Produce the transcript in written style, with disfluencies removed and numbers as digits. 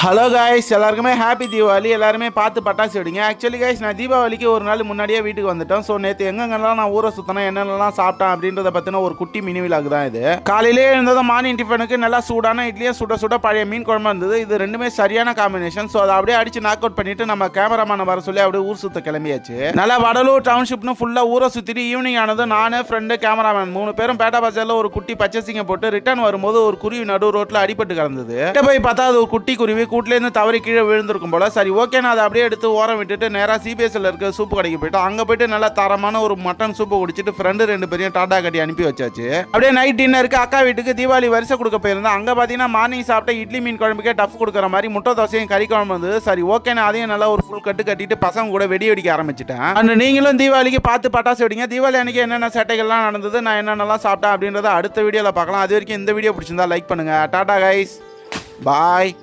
Hello guys, எல்லாருக்குமே happy Deepavali. எல்லாருமே பார்த்து பட்டாசு வெடிங்க. ஆக்சுவலி காய்ஸ், நான் தீபாவளிக்கு ஒரு நாள் முன்னாடியே வீட்டுக்கு வந்துட்டேன். ஸோ நேற்று எங்கெங்கெல்லாம் நான் ஊரை சுற்றினேன், என்னென்னலாம் சாப்பிட்டேன் அப்படின்றத பற்றின ஒரு குட்டி மினி விலாக் தான் இது. காலையிலே இருந்ததும் மார்னிங் டிஃபனுக்கு நல்லா சூடான இட்லியும் சுட சுட பழைய மீன் குழம்பு இருந்தது. இது ரெண்டுமே சரியான காம்பினேஷன். ஸோ அதை அப்படியே அடிச்சு நாக் அவுட் பண்ணிட்டு நம்ம கேமராமேனை வர சொல்லி அப்படியே ஊர் சுற்ற கிளம்பியாச்சு. நல்லா வடலூர் டவுன்ஷிப்னு ஃபுல்லாக ஊரை சுற்றிட்டு ஈவினிங் ஆனது நான் ஃப்ரெண்டு கேமராமேன் 3 பேரும் பேட்டா பஜாரில் ஒரு குட்டி பச்சசிங்க போட்டு ரிட்டர்ன் வரும்போது ஒரு குருவி நடு ரோட்டில் அடிபட்டு கிடந்தது. போய் பார்த்தா அது ஒரு குட்டி குருவி கூட்டிலேருந்து தவறி கீழே விழுந்திருக்கும் போல. சரி, ஓகே, நான் அதை அப்படியே எடுத்து ஓரம் விட்டுட்டு நேராக சிபிஎஸ்ல இருக்க சூப்பு கடைக்கு போயிட்டோம். அங்கே போயிட்டு நல்லா தரமான ஒரு மட்டன் சூப்பு குடிச்சிட்டு ஃப்ரெண்டு 2 பேரையும் டாடா கட்டி அனுப்பி வச்சாச்சு. அப்படியே நைட் டின்னருக்கு அக்கா வீட்டுக்கு தீபாவளி வரிசை கொடுக்க போயிருந்தேன். அங்கே பார்த்தீங்கன்னா மார்னிங் சாப்பிட்ட இட்லி மீன் குழம்புக்கே டஃப் கொடுக்குற மாதிரி முட்டை தோசையும் கறி குழம்பு வந்தது. சரி, ஓகே, நான் அதையும் நல்லா ஒரு ஃபுல் கட்டு கட்டிட்டு பசங்க கூட வெடி வெடிக்க ஆரம்பிச்சிட்டேன். அண்ட் நீங்களும் தீபாவளிக்கு பார்த்து பட்டாசு வெடிங்க. தீபாவளி அன்னைக்கு என்னென்ன சேட்டைகள்லாம் நடந்தது, நான் என்னென்னலாம் சாப்பிட்டேன் அப்படின்றத அடுத்த வீடியோவில் பார்க்கலாம். அது வரைக்கும் இந்த வீடியோ பிடிச்சிருந்தா லைக் பண்ணுங்க. டாடா கைஸ், பாய்.